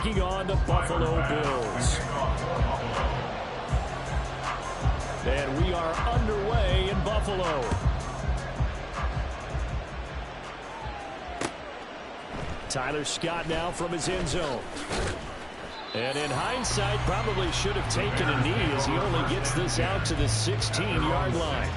taking on the Buffalo Bills. And we are underway in Buffalo. Tyler Scott now from his end zone. And in hindsight, probably should have taken a knee as he only gets this out to the 16-yard line.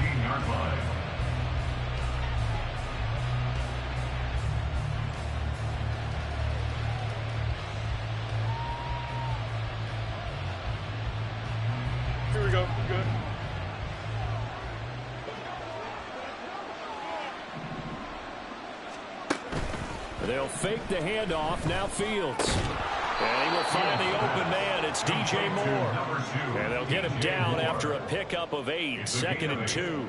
Here we go. Good. They'll fake the handoff. Now Fields. And he will find the open man. It's DJ Moore. And they'll get him down after a pickup of 8. 2nd and 2.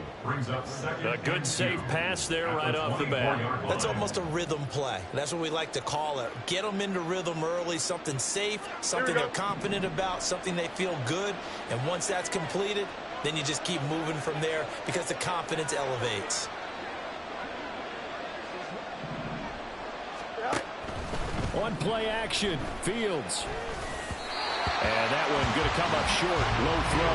A good safe pass there right off the bat. That's almost a rhythm play. That's what we like to call it. Get them into rhythm early, something safe, something they're confident about, something they feel good. And once that's completed, then you just keep moving from there because the confidence elevates. On play action, Fields. And that one going to come up short. Low throw.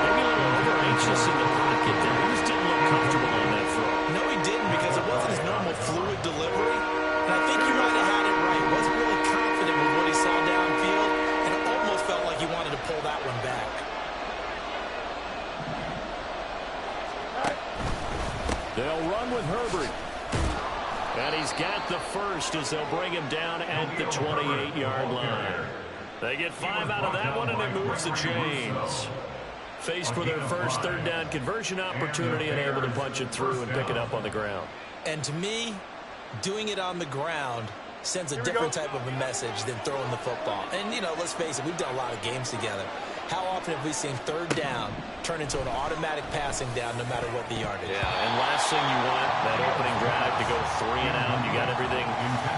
Maybe a little over anxious in the pocket there. He just didn't look comfortable on that throw. No, he didn't, because it wasn't his normal fluid delivery. And I think he might have had it right. Wasn't really confident with what he saw downfield, and it almost felt like he wanted to pull that one back. They'll run with Herbert. And he's got the first as they'll bring him down at the 28-yard line. They get 5 out of that one, and it moves the chains. Faced with their first third down conversion opportunity and able to punch it through and pick it up on the ground. And to me, doing it on the ground sends a different type of a message than throwing the football. And, you know, let's face it, we've done a lot of games together. How often have we seen third down turn into an automatic passing down no matter what the yardage? Yeah, and last thing you want, that opening drive to go 3 and out. You got everything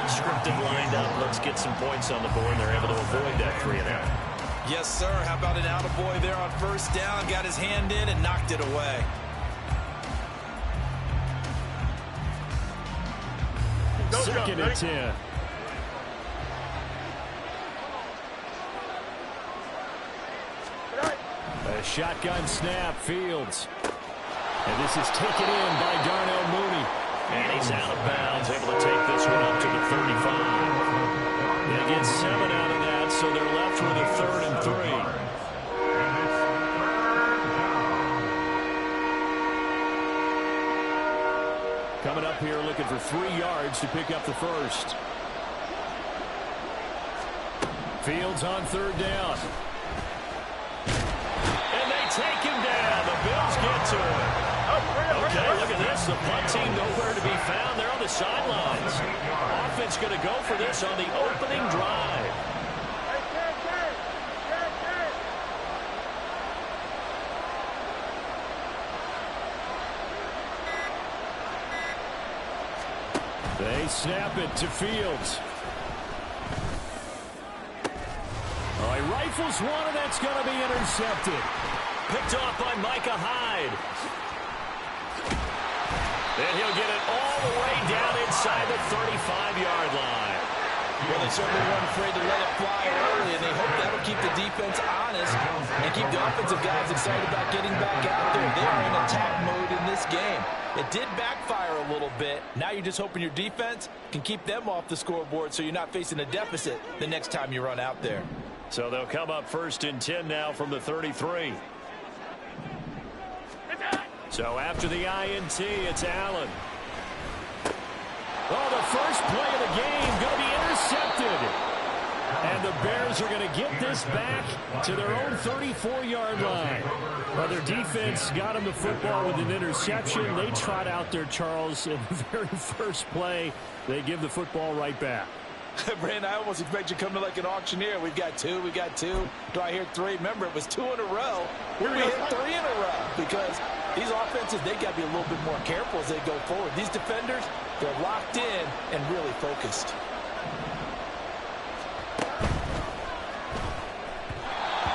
scripted lined up. Let's get some points on the board. They're able to avoid that 3 and out. Yes, sir. How about an attaboy there on first down? Got his hand in and knocked it away. Second and 10. A shotgun snap, Fields. And this is taken in by Darnell Mooney. And he's out of bounds, able to take this one up to the 35. They get 7 out of that, so they're left with a 3rd and 3. Coming up here looking for 3 yards to pick up the first. Fields on 3rd down. And they take him down. The Bills get to him. Okay, look at this. The punt team nowhere to be found. They're on the sidelines. Offense going to go for this on the opening drive. They snap it to Fields. Oh, he rifles one, and that's going to be intercepted. Picked off by Micah Hyde. And he'll get it all the way down inside the 35-yard line. Well, they certainly weren't afraid to let it fly early, and they hope that'll keep the defense honest and keep the offensive guys excited about getting back out there. They are in attack mode in this game. It did backfire a little bit. Now you're just hoping your defense can keep them off the scoreboard so you're not facing a deficit the next time you run out there. So they'll come up 1st and 10 now from the 33. So after the INT, it's Allen. Oh, the first play of the game going to be intercepted. And the Bears are going to get this back to their own 34-yard line. Well, their defense got them the football with an interception. They trot out there, Charles, in the very first play. They give the football right back. Brandon, I almost expect you to come to like an auctioneer. We've got 2, we got 2. Do I hear 3? Remember, it was 2 in a row. We hit 3 in a row because these offenses, they got to be a little bit more careful as they go forward. These defenders, they're locked in and really focused.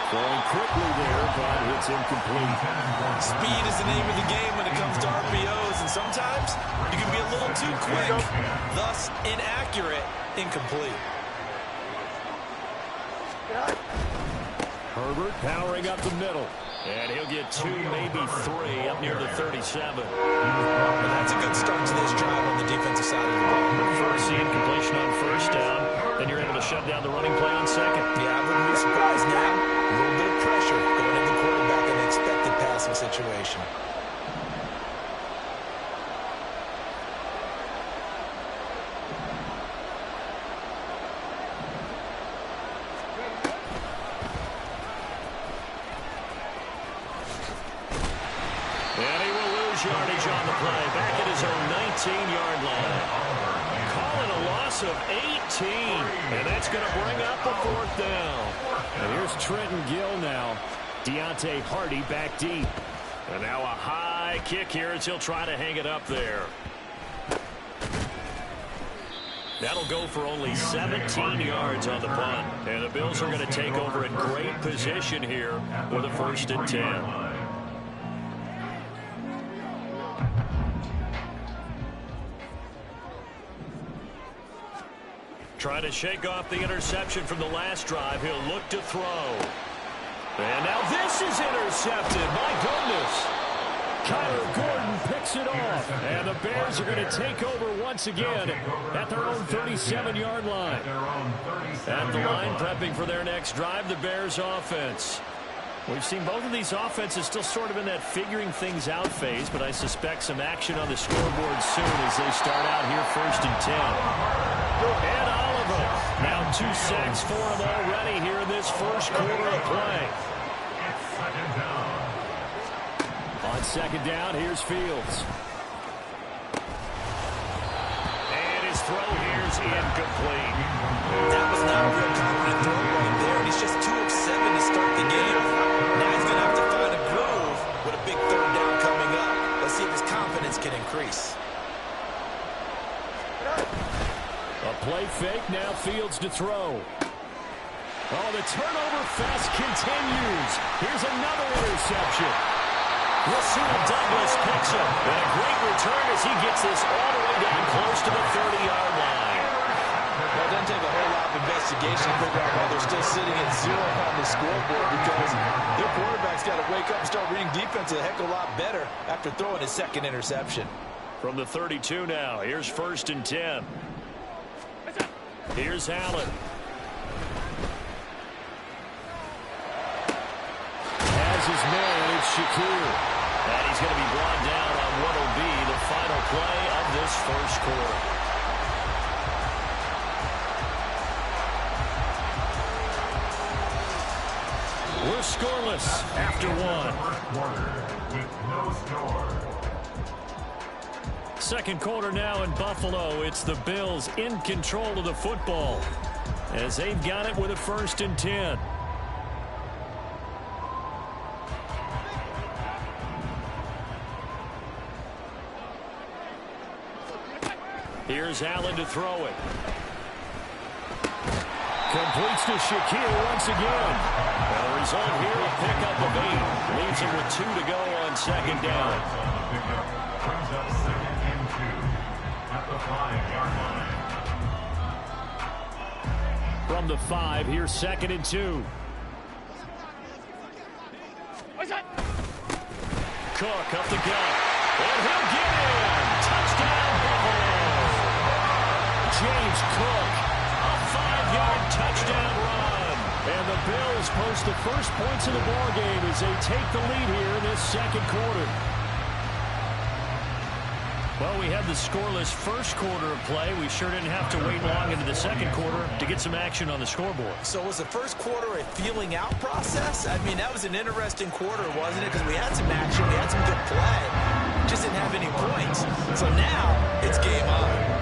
Throwing quickly there, but it's incomplete. Speed is the name of the game when it comes to RPOs, and sometimes you can be a little too quick, thus inaccurate, incomplete. Herbert powering up the middle. And he'll get 2, maybe 3 up near the 37. Well, that's a good start to this drive on the defensive side of the ball. First incompletion on first down. Then you're able to shut down the running play on second. Yeah, I wouldn't be surprised now. A little bit of pressure going into the quarterback in an expected passing situation. And he will lose yardage on the play. Back at his own 19-yard line. Calling a loss of 18. And that's going to bring up a 4th down. And here's Trenton Gill now. Deontay Hardy back deep. And now a high kick here as he'll try to hang it up there. That'll go for only 17 yards on the punt. And the Bills are going to take over in great position here with a 1st and 10. Trying to shake off the interception from the last drive. He'll look to throw. And now this is intercepted. My goodness. Kyler Gordon picks it off. And the Bears are going to take over once again at their own 37-yard line. At the line, prepping for their next drive, the Bears offense. We've seen both of these offenses still sort of in that figuring things out phase, but I suspect some action on the scoreboard soon as they start out here 1st and 10. And Oliver, now 2 sacks for him already here in this first quarter of play. On 2nd down, here's Fields. And his throw here's incomplete. That was not a real confident throw right there, and he's just 2 of 7 to start the game. Now he's going to have to find a groove with a big 3rd down coming up. Let's see if his confidence can increase. A play fake, now Fields to throw. Oh, the turnover fest continues. Here's another interception. Rasul Douglas picks him. And a great return as he gets this all the way down close to the 30-yard line. Well, it doesn't take a whole lot of investigation to figure out why they're still sitting at 0 on the scoreboard, because their quarterback's got to wake up and start reading defense a heck of a lot better after throwing his 2nd interception. From the 32 now, here's 1st and 10. Here's Allen. Has his man, it's Shakir. And he's going to be brought down on what will be the final play of this first quarter. We're scoreless after 1. Second quarter now in Buffalo. It's the Bills in control of the football as they've got it with a 1st and 10. Here's Allen to throw it. Completes to Shakir once again. And the result here, a pickup of 8. Leaves him with 2 to go on 2nd down. Brings up 2nd and 2 at the 5-yard line. From the 5, here's 2nd and 2. Cook up the gut. And he'll get in. Touchdown, Buffalo. James Cook, a 5-yard touchdown run. And the Bills post the first points of the ballgame as they take the lead here in this 2nd quarter. Well, we had the scoreless first quarter of play. We sure didn't have to wait long into the 2nd quarter to get some action on the scoreboard. So was the first quarter a feeling out process? I mean, that was an interesting quarter, wasn't it? Because we had some action, we had some good play. Just didn't have any points. So now it's game on.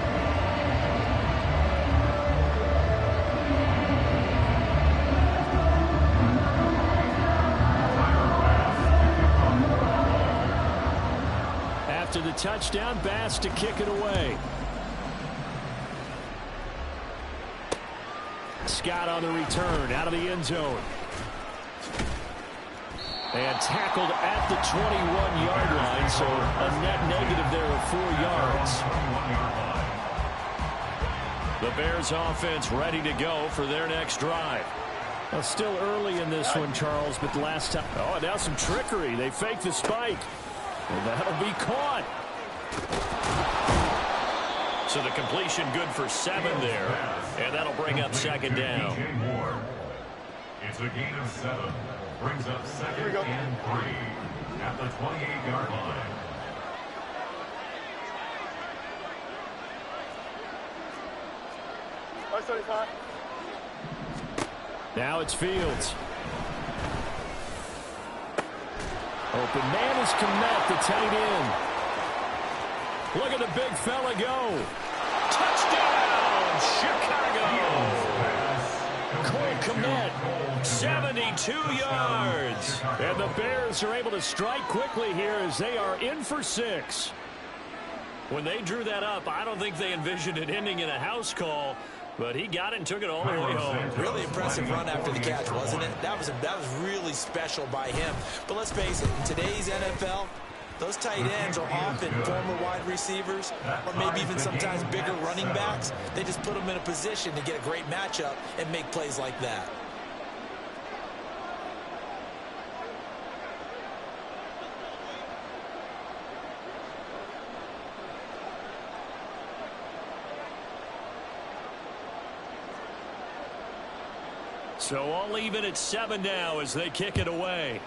After the touchdown, Bass to kick it away. Scott on the return, out of the end zone. And tackled at the 21-yard line, so a net negative there of 4 yards. The Bears offense ready to go for their next drive. Well, still early in this one, Charles, but the last time... Oh, now some trickery. They fake the spike. And that'll be caught. So the completion good for 7 there. And that'll bring up second down. It's a gain of 7. Brings up second and 3 at the 28-yard line. Now it's Fields. Open man is Kmet, the tight end. Look at the big fella go. Touchdown, Chicago. Cole Kmet, 72 yards. And the Bears are able to strike quickly here as they are in for 6. When they drew that up, I don't think they envisioned it ending in a house call. But he got it and took it all the way home. Really impressive run after the catch, wasn't it? That was really special by him. But let's face it, in today's NFL, those tight ends are often former wide receivers or maybe even sometimes bigger running backs. They just put them in a position to get a great matchup and make plays like that. So all even at 7 now as they kick it away.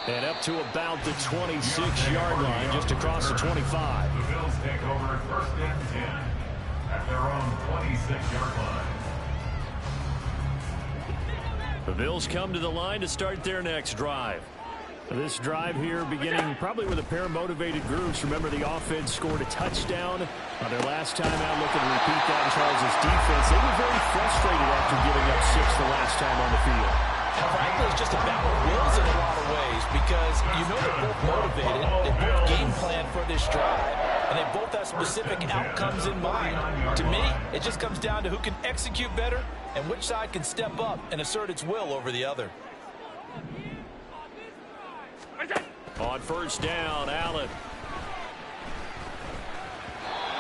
And up to about the 26-yard line, just across the 25. The Bills take over at 1st and 10 at their own 26-yard line. The Bills come to the line to start their next drive. This drive here beginning probably with a pair of motivated groups. Remember, the offense scored a touchdown on their last time out. Looking to repeat that in Charles' defense. They were very frustrated after giving up 6 the last time on the field. Frankly, it's just a battle of wills in a lot of ways because you know they're both motivated. They both game plan for this drive, and they both have specific outcomes in mind. To me, it just comes down to who can execute better and which side can step up and assert its will over the other. On 1st down, Allen.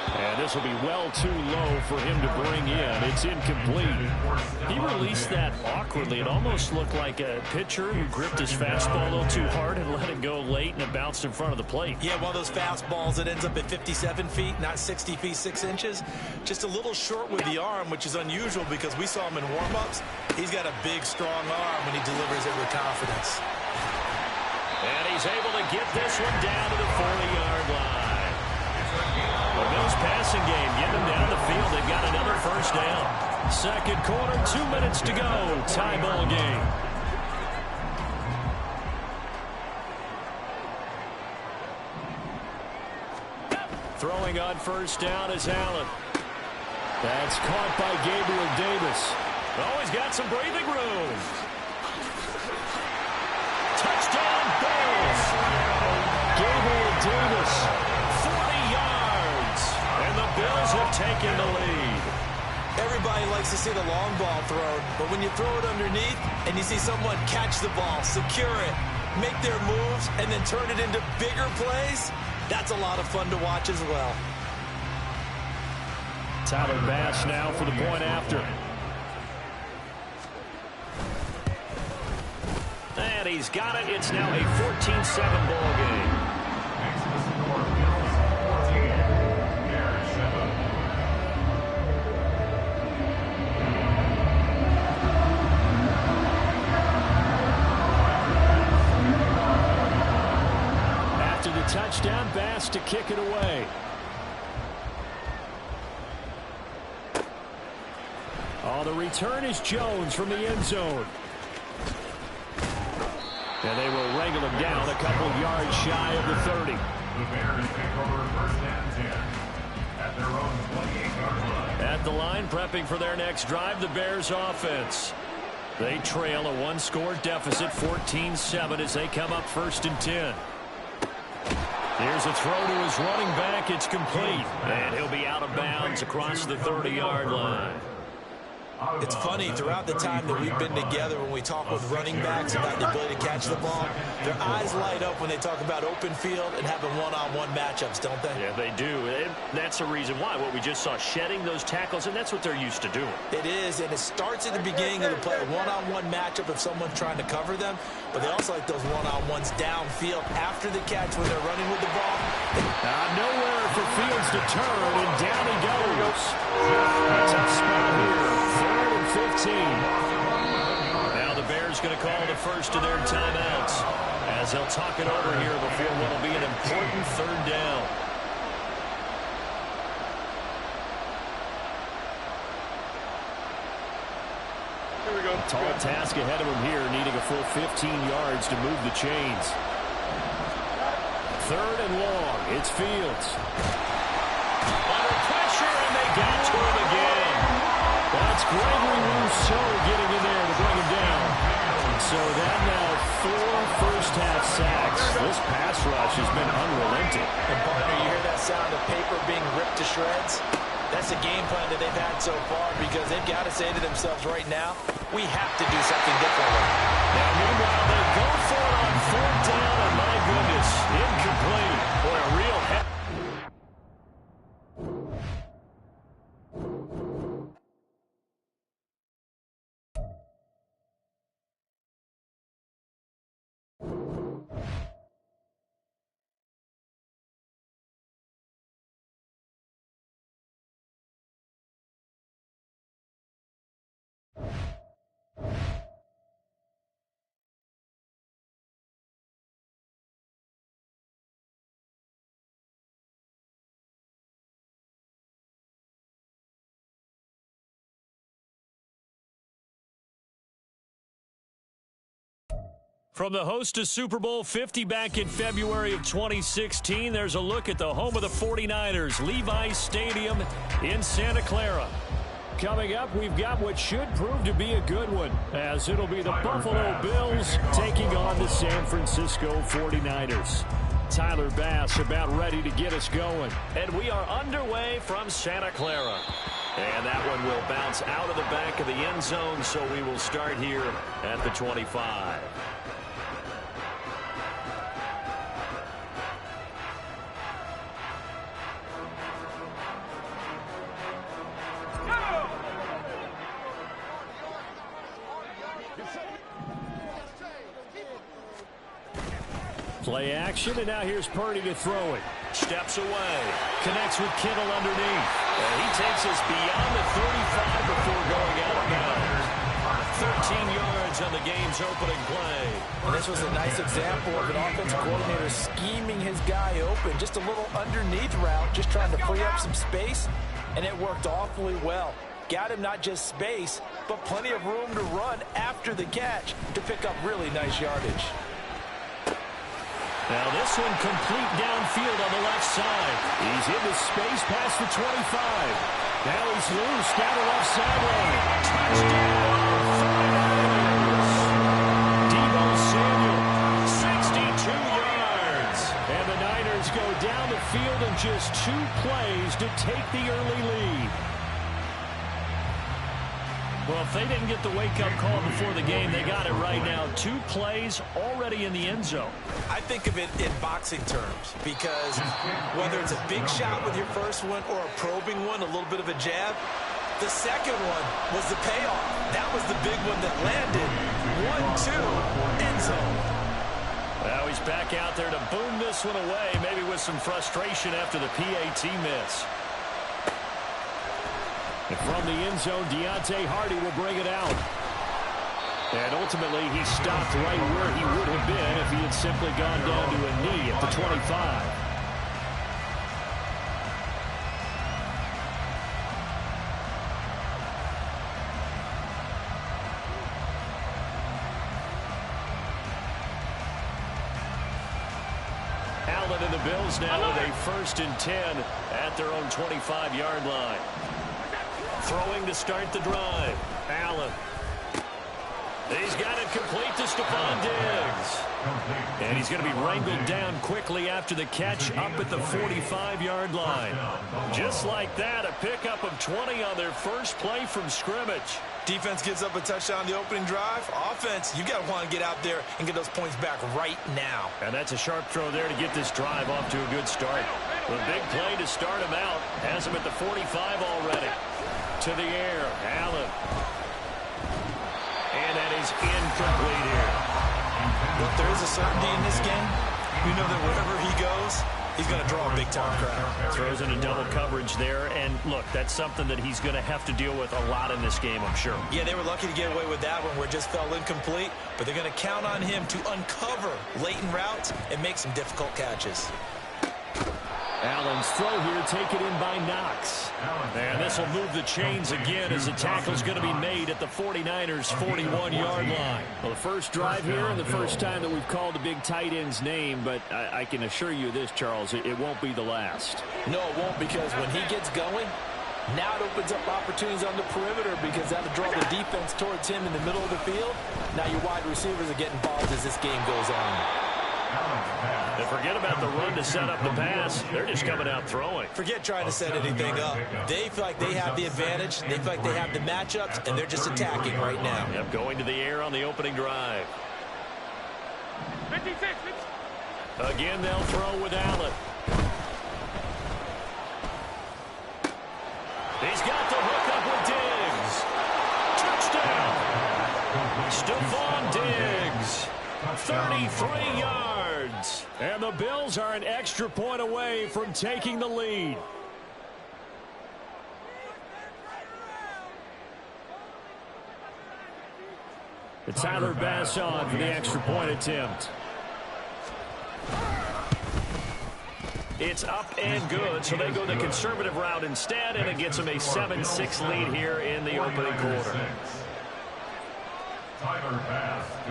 And this will be well too low for him to bring in. It's incomplete. He released that awkwardly. It almost looked like a pitcher who gripped his fastball a little too hard and let it go late, and it bounced in front of the plate. Yeah, one of those fastballs that ends up at 57 feet, not 60 feet, 6 inches. Just a little short with the arm, which is unusual because we saw him in warm-ups. He's got a big, strong arm when he delivers it with confidence. And he's able to get this one down to the 40-yard line. The Bills passing game, getting them down the field. They've got another 1st down. Second quarter, 2 minutes to go. Tie ball game. Throwing on 1st down is Allen. That's caught by Gabriel Davis. Oh, he's got some breathing room. Touchdown, Bills. Gabriel Davis, 40 yards. And the Bills have taken the lead. Everybody likes to see the long ball thrown, but when you throw it underneath and you see someone catch the ball, secure it, make their moves, and then turn it into bigger plays, that's a lot of fun to watch as well. Tyler Bass now for the point after. And he's got it. It's now a 14-7 ball game. After the touchdown, Bass to kick it away. Oh, the return is Jones from the end zone. And they will wrangle him down a couple yards shy of the 30. The Bears take over 1st and 10 at their own 28-yard line. At the line, prepping for their next drive, the Bears offense. They trail a 1-score deficit, 14-7, as they come up 1st and 10. Here's a throw to his running back. It's complete. And he'll be out of bounds across the 30-yard line. It's funny, throughout the time that we've been together, when we talk with running backs about the ability to catch the ball, their eyes light up when they talk about open field and having one-on-one matchups, don't they? Yeah, they do. And that's the reason why. What we just saw, shedding those tackles, and that's what they're used to doing. It is, and it starts at the beginning of the play, a one-on-one matchup if someone's trying to cover them, but they also like those one-on-ones downfield after the catch when they're running with the ball. Nowhere for Fields to turn, and down he goes. A tough spot here. 3rd and 15. Now the Bears going to call the first of their timeouts as they'll talk it over here before what will be an important 3rd down. Here we go. Tall task ahead of him here, needing a full 15 yards to move the chains. 3rd and long. It's Fields. Under pressure, and they got to him again. That's Gregory Rousseau getting in there to bring him down. So that now 4 first-half sacks. This pass rush has been unrelenting. And partner, you hear that sound of paper being ripped to shreds? That's the game plan that they've had so far, because they've got to say to themselves right now, we have to do something differently. Now, meanwhile, they go for it on 4th down, and my goodness, incomplete. Boy, a real head. From the host to Super Bowl 50 back in February of 2016, there's a look at the home of the 49ers, Levi's Stadium in Santa Clara. Coming up, we've got what should prove to be a good one, as it'll be the Buffalo Bills taking on the San Francisco 49ers. Tyler Bass about ready to get us going. And we are underway from Santa Clara. And that one will bounce out of the back of the end zone, so we will start here at the 25. Play action, and now here's Purdy to throw it. Steps away. Connects with Kittle underneath. And he takes us beyond the 35 before going out of bounds. 13 yards on the game's opening play. And this was a nice example of an offensive coordinator scheming his guy open. Just a little underneath route, just trying to free up some space, and it worked awfully well. Got him not just space, but plenty of room to run after the catch to pick up really nice yardage. Now this one complete downfield on the left side. He's into space past the 25. Now he's loose down the left sideline. Touchdown! Deebo Samuel, 62 yards. And the Niners go down the field in just 2 plays to take the early lead. Well, if they didn't get the wake-up call before the game, they got it right now. 2 plays already in the end zone. I think of it in boxing terms, because whether it's a big shot with your first one or a probing one, a little bit of a jab, the second one was the payoff. That was the big one that landed. 1-2, end zone. Now he's back out there to boom this one away, maybe with some frustration after the PAT miss. And from the end zone, Deontay Hardy will bring it out. And ultimately, he stopped right where he would have been if he had simply gone down to a knee at the 25. Allen and the Bills now with a 1st and 10 at their own 25-yard line. Throwing to start the drive. Allen. He's got it complete to Stephon Diggs. And he's going to be wrangled down quickly after the catch up at the 45-yard line. Just like that, a pickup of 20 on their first play from scrimmage. Defense gives up a touchdown the opening drive. Offense, you got to want to get out there and get those points back right now. And that's a sharp throw there to get this drive off to a good start. The big play to start him out. Has him at the 45 already. To the air, Allen. And that is incomplete here. Look, there is a certainty in this game. You know that wherever he goes, he's going to draw a big-time crowd. Throws in a double coverage there. And, look, that's something that he's going to have to deal with a lot in this game, I'm sure. Yeah, they were lucky to get away with that one where it just fell incomplete. But they're going to count on him to uncover latent routes and make some difficult catches. Allen's throw here taken in by Knox. And this will move the chains again as the tackle's going to be made at the 49ers' 41-yard line. Well, the first drive here and the first time that we've called a big tight end's name, but I can assure you this, Charles, it won't be the last. No, it won't, because when he gets going, now it opens up opportunities on the perimeter because that'll draw the defense towards him in the middle of the field. Now your wide receivers are getting involved as this game goes on. And forget about the run to set up the pass. They're just coming out throwing. Forget trying to set anything up. They feel like they have the advantage. They feel like they have the matchups, and they're just attacking right now. Yep, going to the air on the opening drive. 56. Again, they'll throw with Allen. He's got the hook up with Diggs. Touchdown. Stephon Diggs. 33 yards. And the Bills are an extra point away from taking the lead. It's Tyler Bass on for the extra point attempt. It's up and good, so they go the conservative route instead, and it gets them a 7-6 lead here in the opening quarter.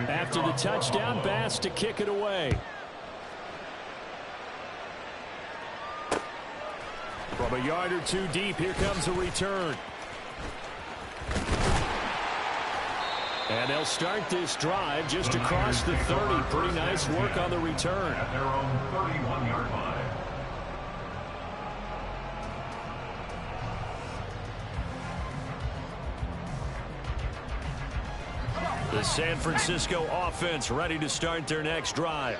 After the touchdown, Bass to kick it away. From a yard or two deep, here comes a return. And they'll start this drive just across the 30. Pretty nice work on the return. At their own 31-yard line. The San Francisco offense ready to start their next drive.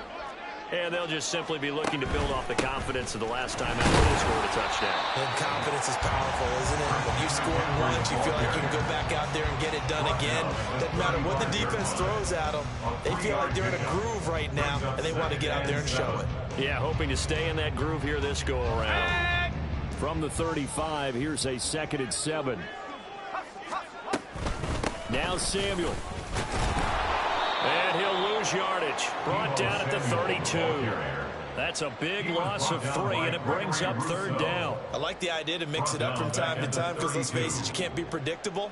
And they'll just simply be looking to build off the confidence of the last time out they scored a touchdown. And confidence is powerful, isn't it? When you scored once, you feel like you can go back out there and get it done again. Doesn't matter what the defense throws at them. They feel like they're in a groove right now, and they want to get out there and show it. Yeah, hoping to stay in that groove here this go-around. From the 35, here's a 2nd and 7. Now Samuel. And he'll lose yardage. Brought down at the 32. That's a big loss of 3, and it brings up 3rd down. I like the idea to mix it up from time to time because, let's face it, you can't be predictable.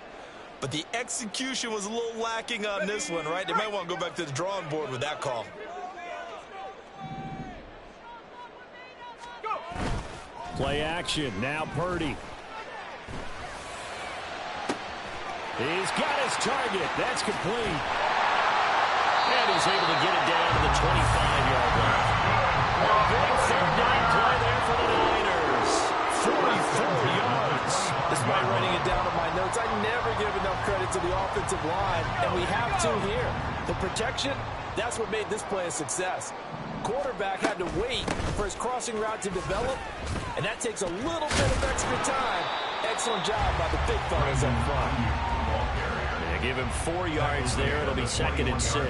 But the execution was a little lacking on this one, right? They might want to go back to the drawing board with that call. Play action. Now Purdy. He's got his target. That's complete. And he's able to get it down to the 25-yard line. A big 3rd down play there for the Niners. 44 yards. Despite writing it down in my notes, I never give enough credit to the offensive line, and we have to here. The protection, that's what made this play a success. Quarterback had to wait for his crossing route to develop, and that takes a little bit of extra time. Excellent job by the big fellas up front. They give him 4 yards there. It'll be 2nd and 6.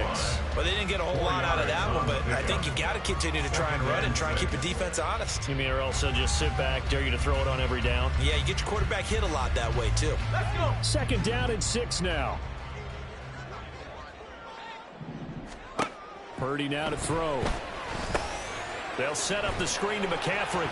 Well, they didn't get a whole lot out of that one, but I think you got to continue to try and run and try and keep the defense honest. You mean, or else they'll just sit back, dare you to throw it on every down? Yeah, you get your quarterback hit a lot that way, too. Let's go. 2nd down and 6 now. Purdy now to throw. They'll set up the screen to McCaffrey.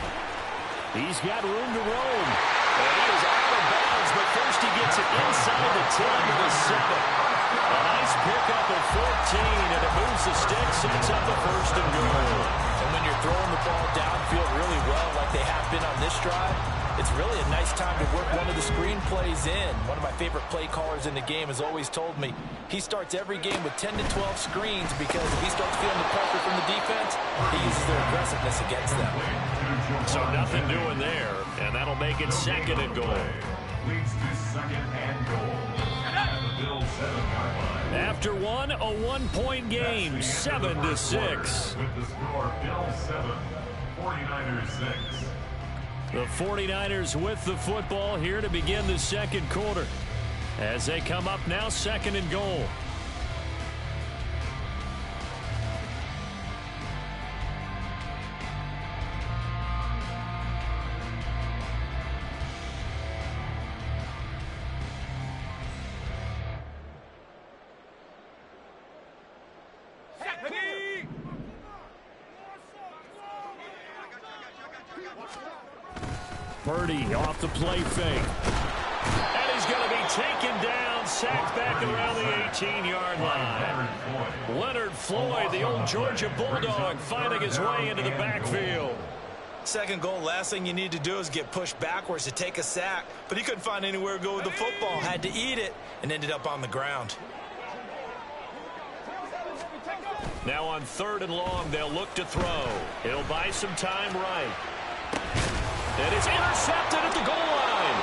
He's got room to roam. And he is out of bounds, but first he gets it inside the 10 to the 7. A nice pickup at 14, and it moves the sticks, sets up the 1st and goal. And when you're throwing the ball downfield really well like they have been on this drive, It's really a nice time to work one of the screen plays in. One of my favorite play callers in the game has always told me he starts every game with 10 to 12 screens because if he starts feeling the pressure from the defense, he uses their aggressiveness against them. So nothing doing there, and that'll make it 2nd and goal. Leads to 2nd and goal. At the Bills 7-yard line. After one, a 1-point game, 7-6. With the score, Bills 7, 49ers 6. The 49ers with the football here to begin the 2nd quarter. As they come up now, 2nd and goal. Purdy off the play fake. And he's going to be taken down, sacked back around the 18-yard line. Leonard Floyd, the old Georgia Bulldog, finding his way into the backfield. 2nd goal, last thing you need to do is get pushed backwards to take a sack. But he couldn't find anywhere to go with the football. Had to eat it and ended up on the ground. Now on 3rd and long, they'll look to throw. He'll buy some time right. And it's intercepted at the goal line.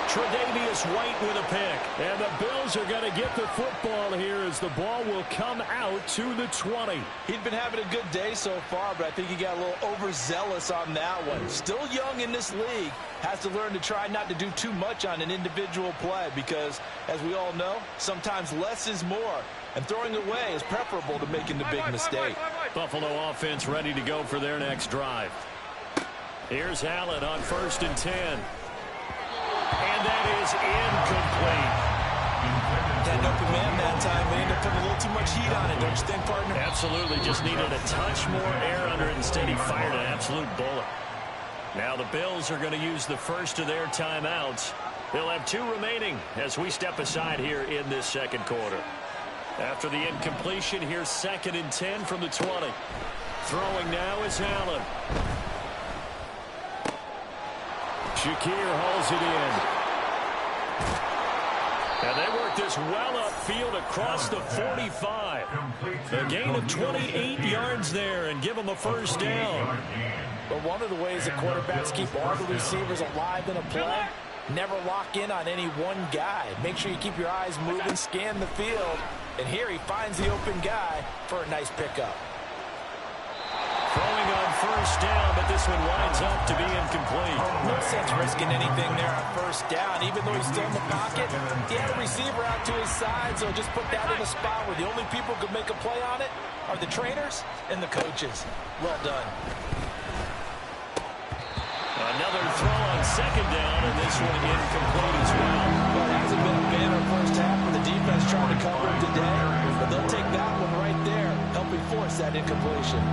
Tre'Davious White with a pick. And the Bills are going to get the football here as the ball will come out to the 20. He'd been having a good day so far, but I think he got a little overzealous on that one. Still young in this league. Has to learn to try not to do too much on an individual play because, as we all know, sometimes less is more. And throwing away is preferable to making the big mistake. Buffalo offense ready to go for their next drive. Here's Allen on 1st and 10. And that is incomplete. That open man that time, they ended up putting a little too much heat on it, don't you think, partner? Absolutely. Just needed a touch more air under it. Instead, he fired an absolute bullet. Now the Bills are going to use the first of their timeouts. They'll have 2 remaining as we step aside here in this 2nd quarter. After the incompletion, here's 2nd and 10 from the 20. Throwing now is Allen. Shakir hauls it in. And they work this well upfield across the 45. A gain of 28 yards there and give them a first down. But one of the ways that quarterbacks keep all the receivers alive in a play, never lock in on any one guy. Make sure you keep your eyes moving, scan the field. And here he finds the open guy for a nice pickup. Throwing on first down, but this one winds up to be incomplete. No sense risking anything there on first down. Even though he's still in the pocket, he had a receiver out to his side, so just put that in a spot where the only people who could make a play on it are the trainers and the coaches. Well done. Another throw on 2nd down, and this one incomplete as well. Well, it hasn't been a banner first half for the defense trying to cover it today, but they'll take that one right there, helping force that incompletion.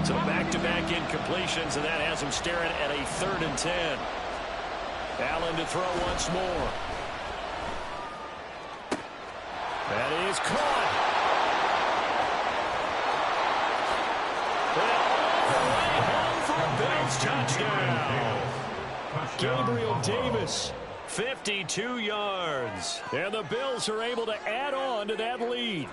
So back-to-back incompletions, and that has him staring at a 3rd and 10. Allen to throw once more. That is caught. And all the way home for a Bills touchdown. Gabriel Davis, 52 yards. And the Bills are able to add on to that lead.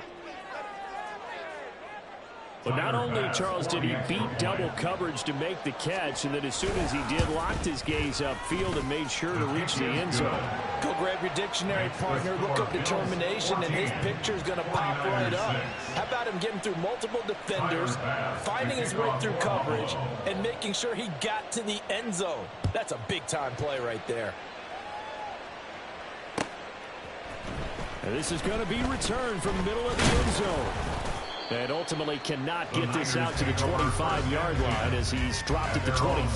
But not only, Charles, did he beat double coverage to make the catch, and then as soon as he did, locked his gaze upfield and made sure to reach the end zone. Go grab your dictionary, partner, look up determination, and his picture is going to pop right up. How about him getting through multiple defenders, finding his way through coverage, and making sure he got to the end zone? That's a big-time play right there. And this is going to be returned from the middle of the end zone. And ultimately cannot get this out to the 25-yard line as he's dropped at the 23.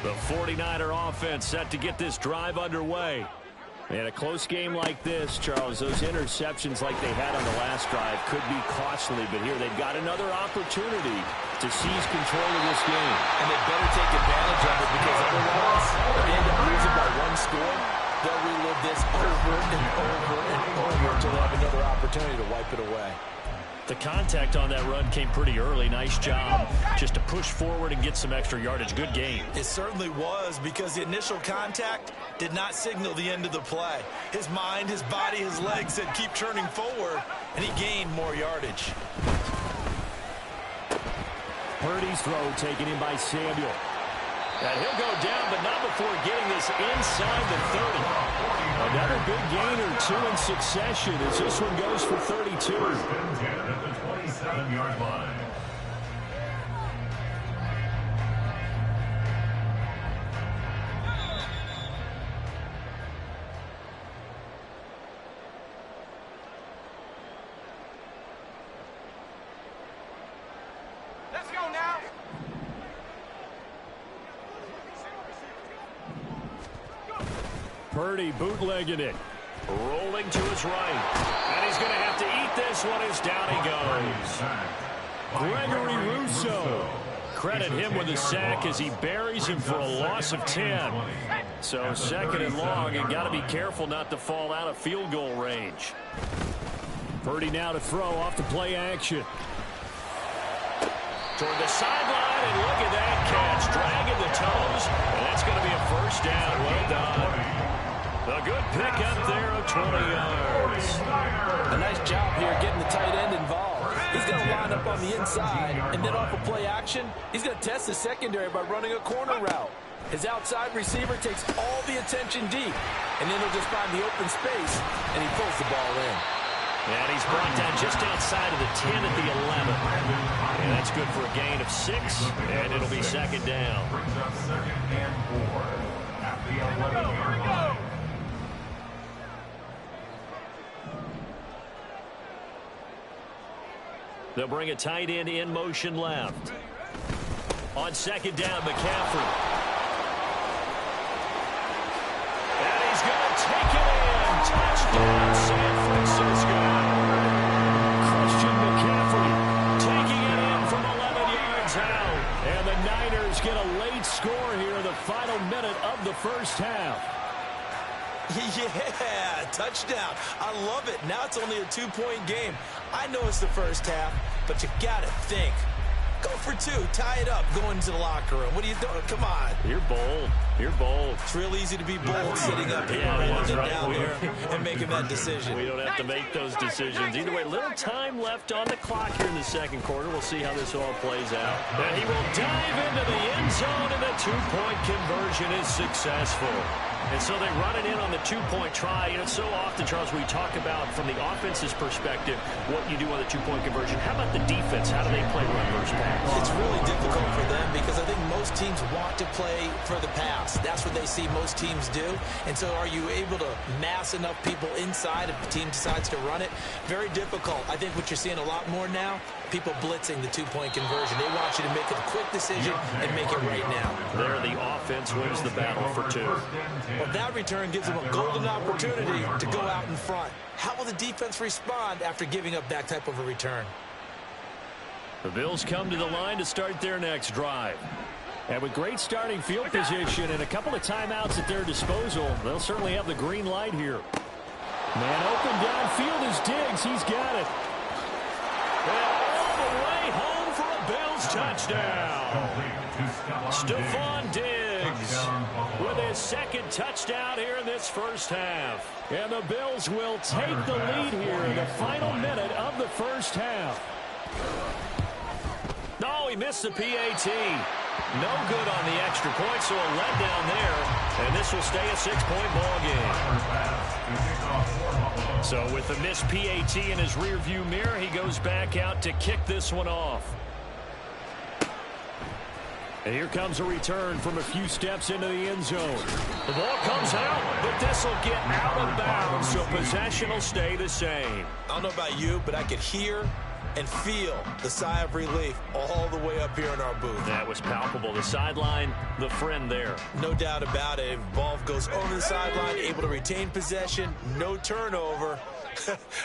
The 49er offense set to get this drive underway. In a close game like this, Charles, those interceptions like they had on the last drive could be costly, but here they've got another opportunity to seize control of this game. And they better take advantage opportunity to wipe it away. The contact on that run came pretty early. Nice job just to push forward and get some extra yardage. Good game. It certainly was, because the initial contact did not signal the end of the play. His mind, his body, his legs said keep turning forward, and he gained more yardage. Purdy's throw taken in by Samuel. And he'll go down, but not before getting this inside the 30. Another big gain or two in succession as this one goes for 32. First and 10 at the 27-yard line. Let's go now. Purdy bootlegging it. Rolling to his right. And he's going to have to eat this one as down he goes. Gregory Rousseau. Credit him with a sack as he buries him for a loss of 10. So second and long, you got to be careful not to fall out of field goal range. Purdy now to throw off the play action. Toward the sideline, and look at that catch. Dragging the toes, and that's going to be a first down. Well done. A good pickup there of 20 yards. A nice job here getting the tight end involved. He's going to line up on the inside, and then off of play action, he's going to test the secondary by running a corner route. His outside receiver takes all the attention deep, and then he'll just find the open space, and he pulls the ball in. And he's brought down just outside of the 10 at the 11. And that's good for a gain of 6, and it'll be second down. Brings up second and 4 at the 11-yard line. They'll bring a tight end in motion left. On second down, McCaffrey. And he's going to take it in. Touchdown, San Francisco. Christian McCaffrey taking it in from 11 yards out. And the Niners get a late score here in the final minute of the first half. Yeah, touchdown. I love it. Now it's only a 2-point game. I know it's the first half, but you got to think. Go for 2. Tie it up. Go into the locker room. What are you doing? Come on. You're bold. You're bold. It's real easy to be bold sitting up here rather than down there and making that decision. We don't have to make those decisions. Either way, little time left on the clock here in the second quarter. We'll see how this all plays out. And he will dive into the end zone, and the 2-point conversion is successful. And so they run it in on the 2-point try. You know, so often, Charles, we talk about from the offense's perspective what you do on the 2-point conversion. How about the defense? How do they play run versus pass? It's really difficult for them because I think most teams want to play for the pass. That's what they see most teams do. And so are you able to mass enough people inside if the team decides to run it? Very difficult. I think what you're seeing a lot more now, people blitzing the 2-point conversion. They want you to make a quick decision and make it right now. There, the offense wins the battle for 2. Well, that return gives them a golden opportunity to go out in front. How will the defense respond after giving up that type of a return? The Bills come to the line to start their next drive. And with great starting field position and a couple of timeouts at their disposal, they'll certainly have the green light here. Man open downfield is Diggs. He's got it. And all the way home for a Bills touchdown. Stephon Diggs with his second touchdown here in this first half. And the Bills will take the lead here in the final minute of the first half. No, he missed the PAT. No good on the extra point, so a letdown there. And this will stay a 6-point ball game. So with the missed PAT in his rearview mirror, he goes back out to kick this one off. And here comes a return from a few steps into the end zone. The ball comes out, but this will get out of bounds, so possession will stay the same. I don't know about you, but I could hear and feel the sigh of relief all the way up here in our booth. That was palpable. The sideline, the friend there. No doubt about it. Ball goes over the sideline, able to retain possession, no turnover.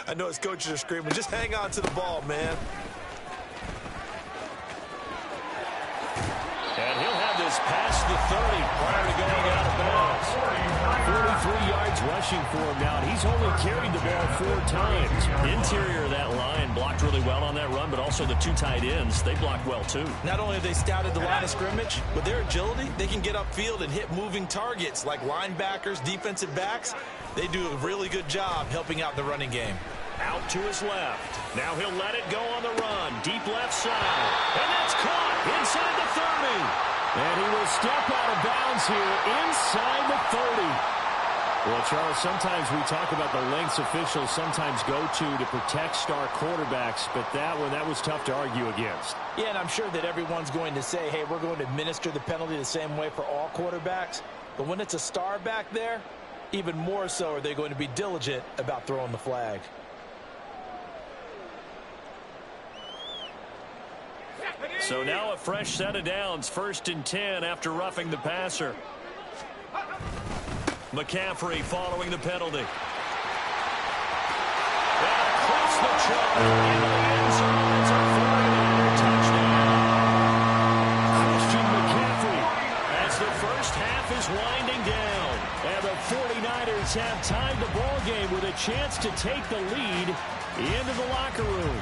I know his coaches are screaming, just hang on to the ball, man. And he'll have this past the 30 prior to going out of bounds. 43 yards rushing for him now, and he's only carried the ball 4 times. Interior of that line blocked really well on that run, but also the 2 tight ends, they blocked well too. Not only have they scouted the line of scrimmage, with their agility, they can get upfield and hit moving targets like linebackers, defensive backs. They do a really good job helping out the running game. Out to his left. Now he'll let it go on the run. Deep left side. And that's caught inside the 30. And he will step out of bounds here inside the 30. Well, Charles, sometimes we talk about the lengths officials sometimes go to protect star quarterbacks, but that was tough to argue against. Yeah, and I'm sure that everyone's going to say, hey, we're going to administer the penalty the same way for all quarterbacks. But when it's a star back there, even more so are they going to be diligent about throwing the flag. So now a fresh set of downs, 1st and 10 after roughing the passer. McCaffrey following the penalty. And across the chalk into the end zone. It's a 49er touchdown. Christian McCaffrey as the first half is winding down. And the 49ers have tied the ball game with a chance to take the lead into the locker room.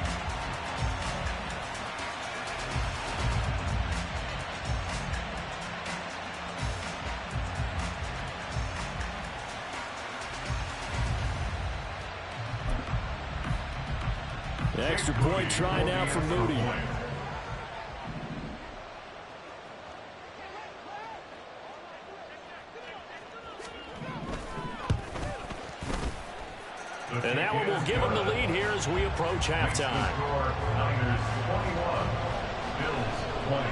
Extra point try now for Moody. And that one will give him the lead here as we approach halftime. Niners 21, Bills 20.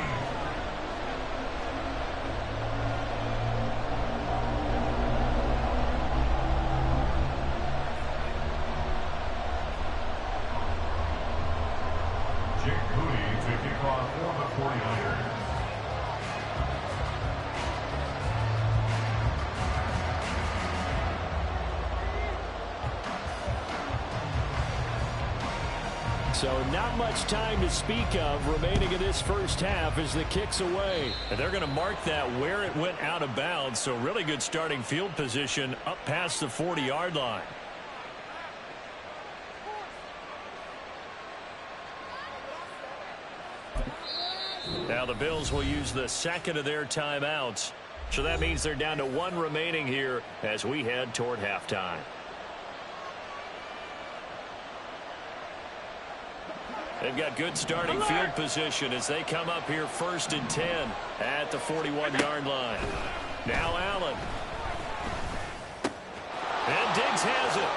So not much time to speak of remaining in this first half as the kick's away. And they're going to mark that where it went out of bounds. So really good starting field position up past the 40-yard line. Now the Bills will use the second of their timeouts. So that means they're down to 1 remaining here as we head toward halftime. They've got good starting field position as they come up here 1st and 10 at the 41-yard line. Now Allen. And Diggs has it.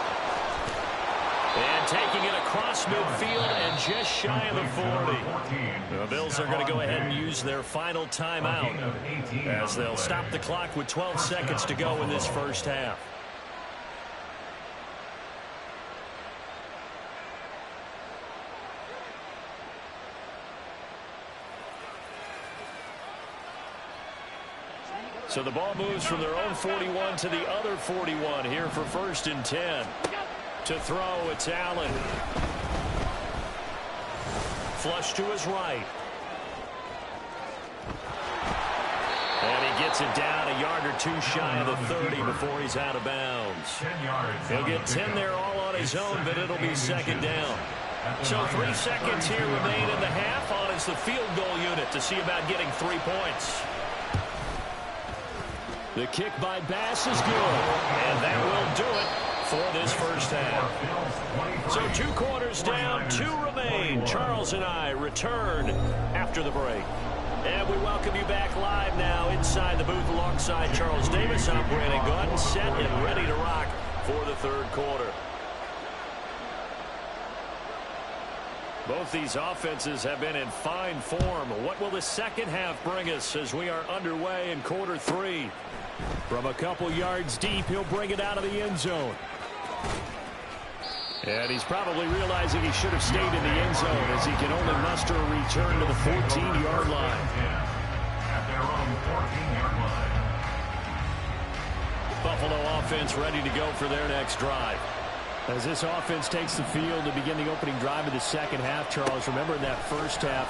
And taking it across midfield and just shy of the 40. The Bills are going to go ahead and use their final timeout as they'll stop the clock with 12 seconds to go in this first half. So the ball moves from their own 41 to the other 41 here for 1st and 10. To throw, it's Allen. Flush to his right. And he gets it down a yard or 2 shy of the 30 before he's out of bounds. He'll get 10 there all on his own, but it'll be 2nd down. So 3 seconds here remain in the half. On is the field goal unit to see about getting 3 points. The kick by Bass is good, and that will do it for this first half. So 2 quarters down, 2 remain. Charles and I return after the break. And we welcome you back live now inside the booth alongside Charles Davis. I'm Brandon Gaudin, set and ready to rock for the 3rd quarter. Both these offenses have been in fine form. What will the second half bring us as we are underway in quarter 3? From a couple yards deep, he'll bring it out of the end zone. And he's probably realizing he should have stayed in the end zone as he can only muster a return to the 14-yard line. At their own 14-yard line. Buffalo offense ready to go for their next drive. As this offense takes the field to begin the opening drive of the second half, Charles, remember in that first half,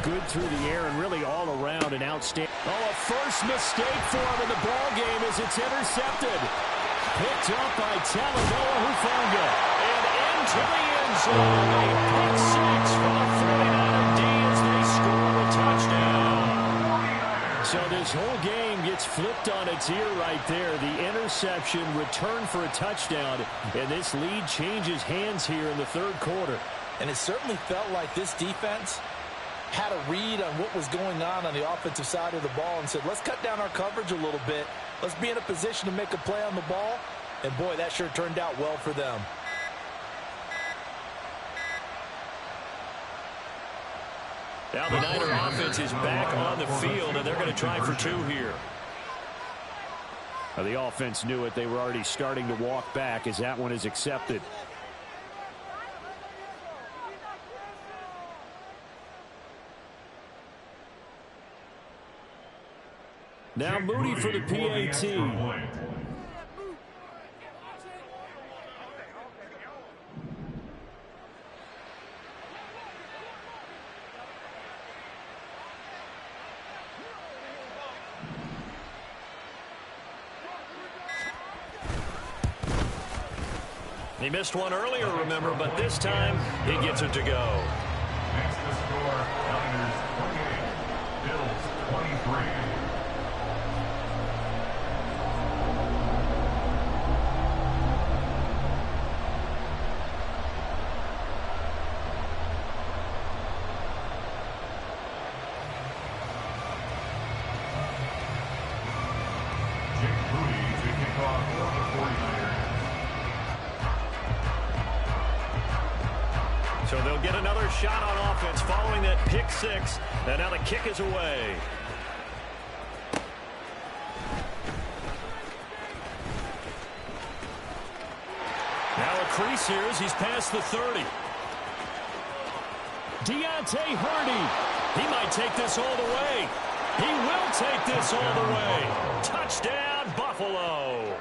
good through the air and really all around an outstanding. Oh, a first mistake for him in the ball game as it's intercepted. picked up by Talanoa Hufanga. And into the end zone. A pick six for the 49er D as they score a touchdown. So this whole game gets flipped on its ear right there. The interception, return for a touchdown, and this lead changes hands here in the third quarter. And it certainly felt like this defense had a read on what was going on the offensive side of the ball and said, let's cut down our coverage a little bit. Let's be in a position to make a play on the ball. And, boy, that sure turned out well for them. Now the Niner offense is back on the field, and they're going to try for two here. The offense knew it. They were already starting to walk back as that one is accepted. Now Moody for the PAT. He missed one earlier, remember, but this time he gets it to go. Next to score, Niners 28, Bills 23. So they'll get another shot on offense following that pick six. And now the kick is away. Now a crease here as he's past the 30. Deontay Hardy. He might take this all the way. He will take this all the way. Touchdown, Buffalo.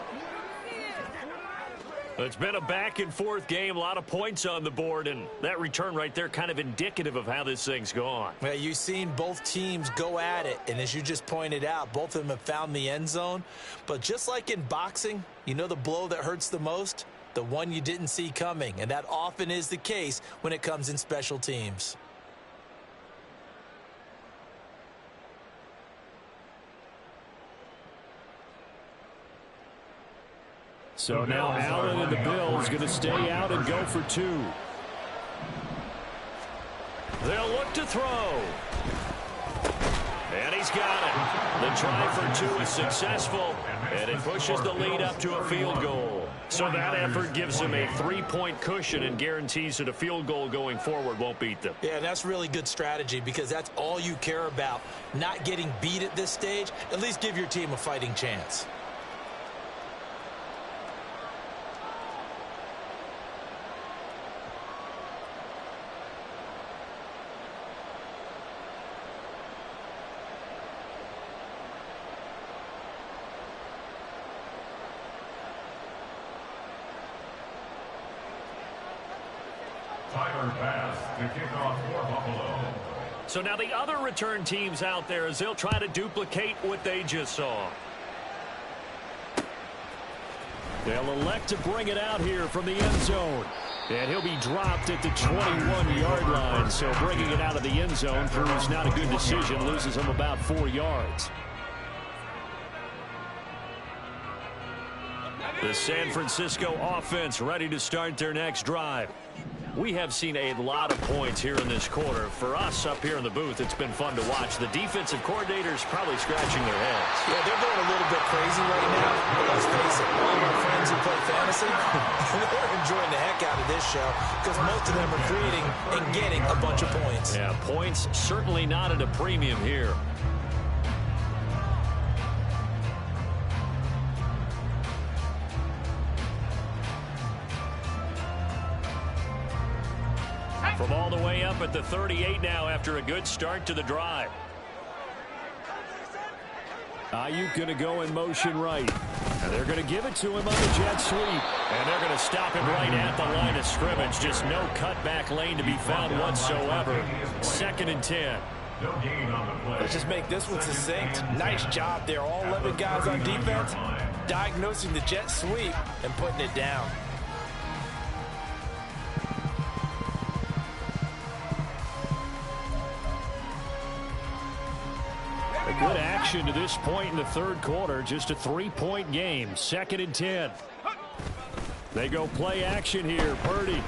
It's been a back-and-forth game, a lot of points on the board, and that return right there kind of indicative of how this thing's gone. Well, you've seen both teams go at it, and as you just pointed out, both of them have found the end zone. But just like in boxing, you know the blow that hurts the most? The one you didn't see coming, and that often is the case when it comes in special teams. So now Allen and the Bills going to stay out and go for two. They'll look to throw. And he's got it. The try for two is successful, and it pushes the lead up to a field goal. So that effort gives them a 3-point cushion and guarantees that a field goal going forward won't beat them. Yeah, that's really good strategy because that's all you care about, not getting beat at this stage. At least give your team a fighting chance. Pass to kick off for Buffalo. So now the other return teams out there as they'll try to duplicate what they just saw. They'll elect to bring it out here from the end zone. And he'll be dropped at the 21-yard line. So bringing it out of the end zone proves not a good decision. Loses him about 4 yards. The San Francisco offense ready to start their next drive. We have seen a lot of points here in this quarter. For us up here in the booth, it's been fun to watch. The defensive coordinators probably scratching their heads. Yeah, they're going a little bit crazy right now. But let's face it, all of our friends who play fantasy, they're enjoying the heck out of this show because most of them are creating and getting a bunch of points. Yeah, points certainly not at a premium here. From all the way up at the 38 now after a good start to the drive. Ayuk going to go in motion right. And they're going to give it to him on the jet sweep. And they're going to stop him right at the line of scrimmage. Just no cutback lane to be found whatsoever. 2nd and 10. No gain on the play. Let's just make this one succinct. Nice job there. All 11 guys on defense, diagnosing the jet sweep and putting it down. Good action to this point in the third quarter. Just a 3-point game. 2nd and 10. They go play action here. Purdy.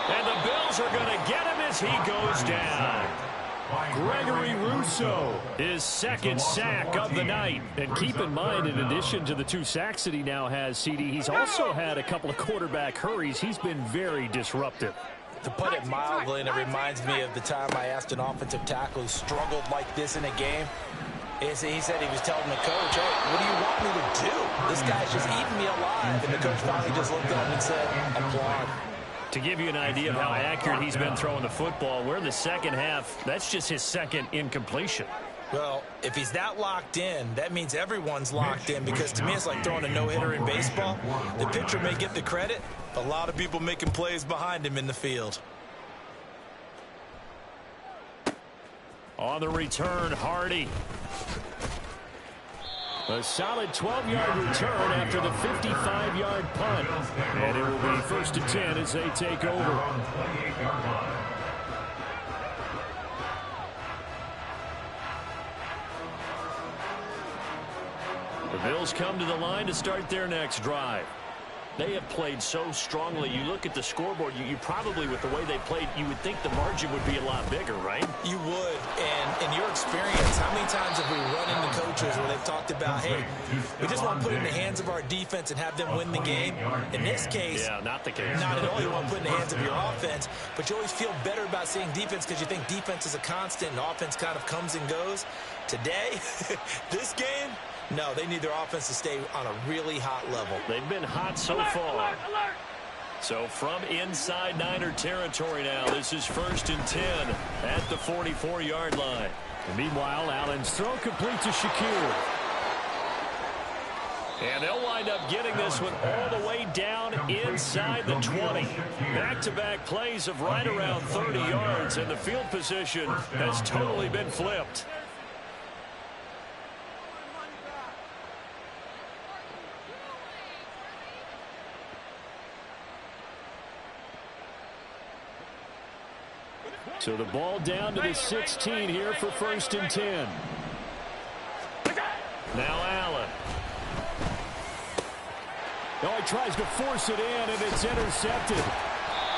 And the Bills are going to get him as he goes down. Gregory Rousseau, his 2nd sack of the night. And keep in mind, in addition to the 2 sacks that he now has, CD, he's also had a couple of quarterback hurries. He's been very disruptive. To put it mildly, and it reminds me of the time I asked an offensive tackle who struggled like this in a game. He said he was telling the coach, hey, what do you want me to do? This guy's just eating me alive. And the coach finally just looked at him and said, applaud. To give you an idea of how accurate he's been throwing the football, we're in the second half. That's just his 2nd incompletion. Well, if he's that locked in, that means everyone's locked in, because to me it's like throwing a no-hitter in baseball. The pitcher may get the credit, a lot of people making plays behind him in the field. On the return, Hardy. A solid 12-yard return after the 55-yard punt. And it will be 1st and 10 as they take over. The Bills come to the line to start their next drive. They have played so strongly. You look at the scoreboard, you probably, with the way they played, you would think the margin would be a lot bigger, right? You would. And in your experience, how many times have we run into coaches where they've talked about, hey, we just want to put it in the hands of our defense and have them win the game? In this case, yeah, not the case. Not at all. You want to put it in the hands of your offense, but you always feel better about seeing defense because you think defense is a constant and offense kind of comes and goes. Today, this game, no, they need their offense to stay on a really hot level. They've been hot so far. So from inside Niner territory now, this is 1st and 10 at the 44-yard line. And meanwhile, Allen's throw complete to Shakir. And they'll wind up getting this one all the way down inside the 20. Back-to-back plays of right around 30 yards, and the field position has totally been flipped. So the ball down to the 16 here for 1st and 10. Now Allen. Oh, he tries to force it in, and it's intercepted.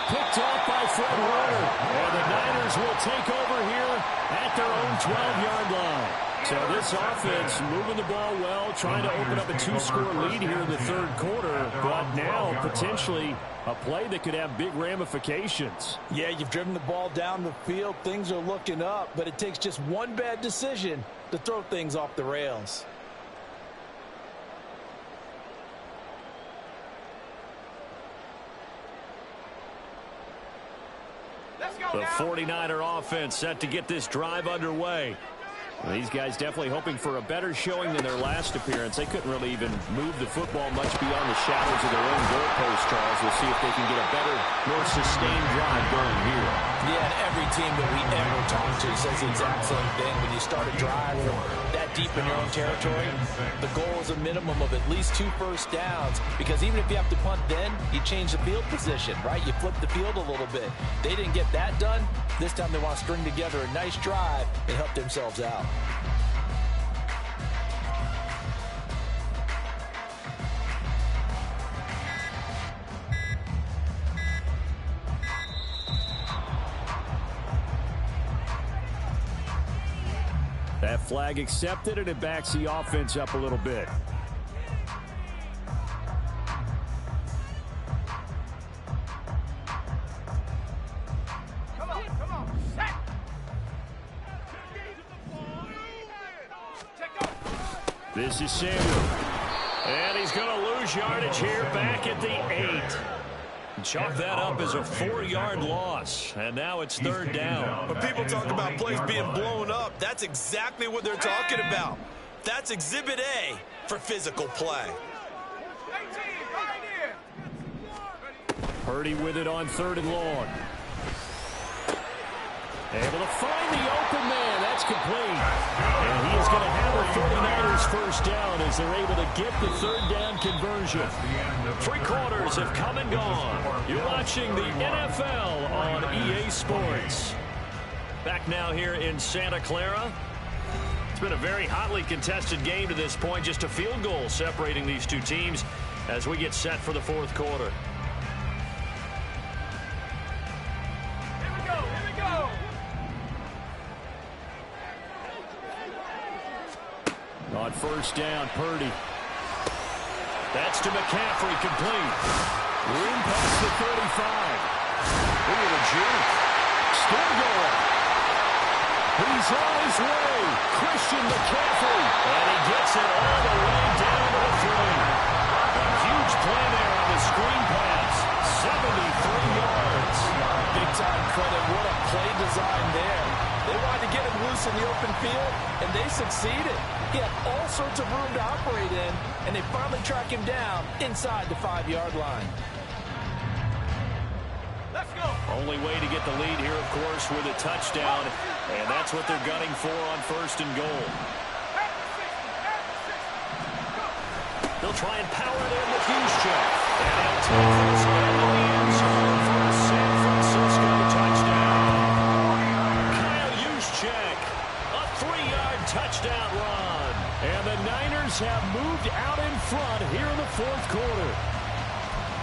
Picked off by Fred Warner. And the Niners will take over here at their own 12-yard line. So this offense moving the ball well, trying to open up a 2-score lead here in the third quarter, but now potentially a play that could have big ramifications. Yeah, you've driven the ball down the field. Things are looking up, but it takes just one bad decision to throw things off the rails. The 49er offense set to get this drive underway. Well, these guys definitely hoping for a better showing than their last appearance. They couldn't really even move the football much beyond the shadows of their own goalpost, Charles. We'll see if they can get a better, more sustained drive going here. Yeah, and every team that we ever talk to says the exact same thing. When you start a drive from that deep in your own territory, the goal is a minimum of at least 2 first downs, because even if you have to punt then, you change the field position, right? You flip the field a little bit. They didn't get that done. This time they want to string together a nice drive and help themselves out. That flag accepted, and it backs the offense up a little bit. This is Samuel. And he's going to lose yardage here back at the 8. Chalk that up as a 4-yard loss. And now it's 3rd down. When people talk about plays being blown up, that's exactly what they're talking about. That's Exhibit A for physical play. Purdy with it on 3rd and long. Able to find the open man. That's complete. And he is going to have the 49ers first down as they're able to get the third down conversion. 3 quarters have come and gone. You're watching the NFL on EA Sports. Back now here in Santa Clara. It's been a very hotly contested game to this point. Just a field goal separating these two teams as we get set for the fourth quarter. On first down, Purdy. That's to McCaffrey, complete. Room past the 35. Look at the juke. Still going. He's on his way. Christian McCaffrey. And he gets it all the way down to the 3. A huge play there on the screen pass. 73 yards. Big time credit. What a play design there. They wanted to get him loose in the open field, and they succeeded. He had all sorts of room to operate in, and they finally track him down inside the 5-yard line. Let's go. Only way to get the lead here, of course, with a touchdown, and that's what they're gunning for on first and goal. They'll try and power it in with Juszczyk. And he'll take this one in the end zone for a San Francisco touchdown. Kyle Juszczyk, a 3-yard touchdown run. And the Niners have moved out in front here in the fourth quarter.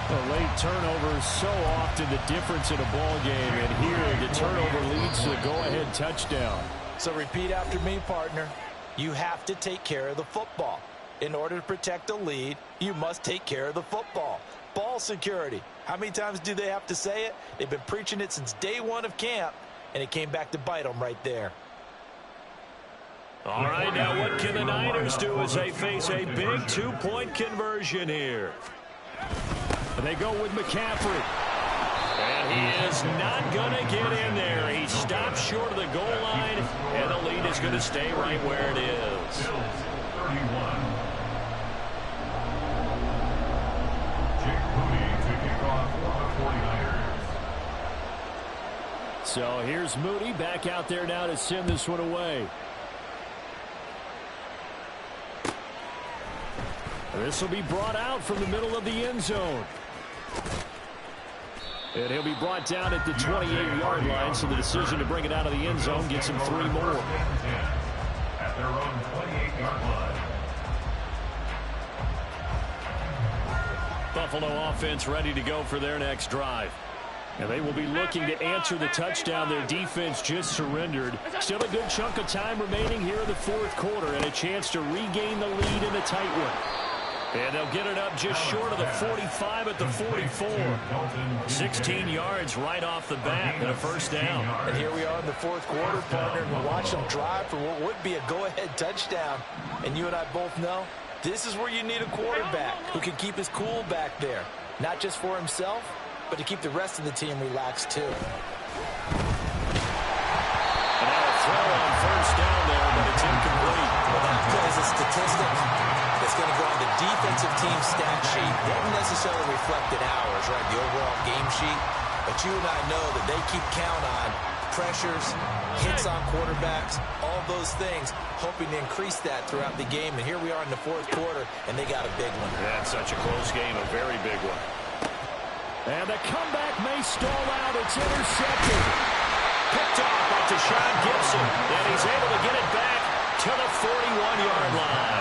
A late turnover is so often the difference in a ball game, and here the turnover leads to the go-ahead touchdown. So repeat after me, partner. You have to take care of the football. In order to protect a lead, you must take care of the football. Ball security. How many times do they have to say it? They've been preaching it since day one of camp, and it came back to bite them right there. All right, now what can the Niners do as they face a big 2-point conversion here? And they go with McCaffrey. And he is not going to get in there. He stops short of the goal line, and the lead is going to stay right where it is. 31. So here's Moody back out there now to send this one away. This will be brought out from the middle of the end zone. And he'll be brought down at the 28-yard line, so the decision to bring it out of the end zone gets him 3 more. At their own 28-yard line. Buffalo offense ready to go for their next drive. And they will be looking to answer the touchdown their defense just surrendered. Still a good chunk of time remaining here in the fourth quarter and a chance to regain the lead in a tight one. And they'll get it up just short of the 45 at the 44. 16 yards right off the bat and a first down. And here we are in the fourth quarter, partner. We're watching them drive for what would be a go-ahead touchdown. And you and I both know this is where you need a quarterback who can keep his cool back there. Not just for himself, but to keep the rest of the team relaxed too. And now a throw on first down there, but it's incomplete. Well, that play is a statistic that's going to go on the defensive team stat sheet. Won't necessarily reflect in ours, right, the overall game sheet. But you and I know that they keep count on pressures, hits on quarterbacks, all those things, hoping to increase that throughout the game. And here we are in the fourth quarter, and they got a big one. That's such a close game, a very big one. And the comeback may stall out. It's intercepted. Picked off by Deshaun Gibson. And he's able to get it back to the 41-yard line.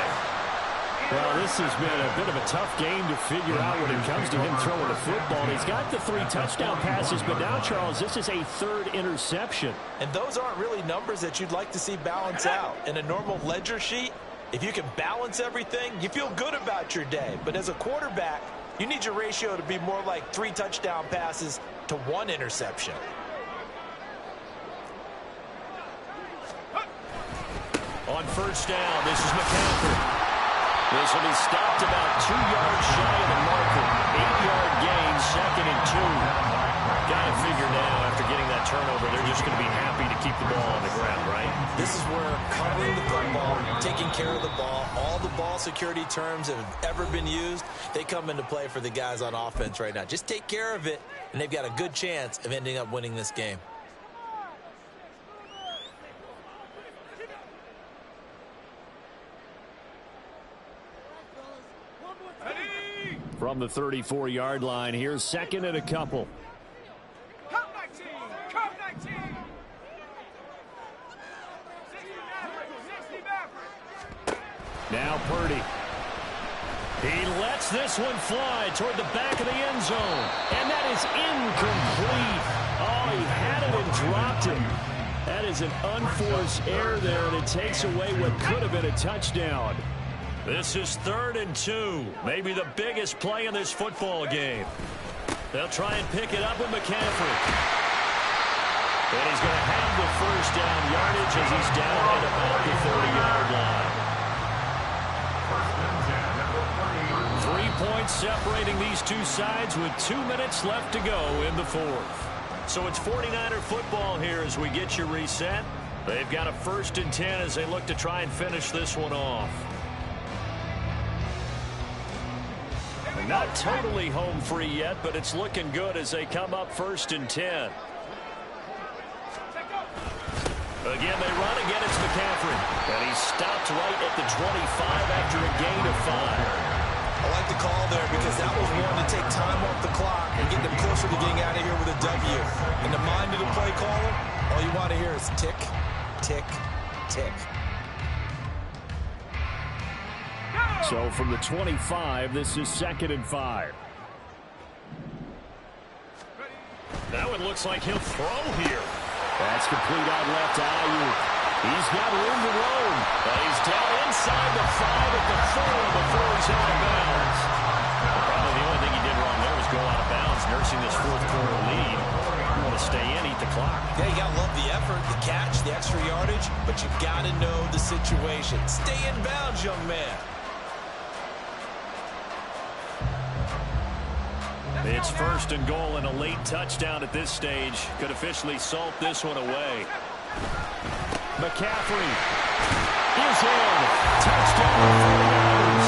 Well, this has been a bit of a tough game to figure out when it comes to him throwing the football. He's got the 3 touchdown passes, but now, Charles, this is a 3rd interception. And those aren't really numbers that you'd like to see balance out. In a normal ledger sheet, if you can balance everything, you feel good about your day. But as a quarterback, you need your ratio to be more like 3 touchdown passes to 1 interception. On first down, this is McCaffrey. This will be stopped about 2 yards shy of the marker. 8-yard gain, 2nd and 2. Got to figure now, after getting that turnover, they're just going to be happy to keep the ball on the ground, right? This is where covering the football, taking care of the ball, all the ball security terms that have ever been used, they come into play for the guys on offense right now. Just take care of it, and they've got a good chance of ending up winning this game. From the 34-yard line, here's second and a couple. Come 19! Come 19! 60 Maverick! Now Purdy. He lets this one fly toward the back of the end zone. And that is incomplete. Oh, he had it and dropped it. That is an unforced error there, and it takes away what could have been a touchdown. This is 3rd and 2. Maybe the biggest play in this football game. They'll try and pick it up with McCaffrey. And he's going to have the first down yardage as he's down at about the 30-yard line. 3 points separating these two sides with 2 minutes left to go in the 4th. So it's 49er football here as we get you reset. They've got a 1st and 10 as they look to try and finish this one off. Not totally home free yet, but it's looking good as they come up 1st and 10. Again, they run again. It's McCaffrey. And he's stopped right at the 25 after a gain of 5. I like the call there because that was one to take time off the clock and get them closer to getting out of here with a W. In the mind of the play caller, all you want to hear is tick, tick, tick. So from the 25, this is 2nd and 5. Now it looks like he'll throw here. That's complete out left to Ayuk. He's got room to roam. But he's down inside the 5 at the 4 before he's out of bounds. Probably the only thing he did wrong there was go out of bounds, nursing this 4th quarter lead. You want to stay in, eat the clock. Yeah, you got to love the effort, the catch, the extra yardage, but you got to know the situation. Stay in bounds, young man. It's 1st and goal, and a late touchdown at this stage could officially salt this one away. McCaffrey is in. Touchdown for the 49ers.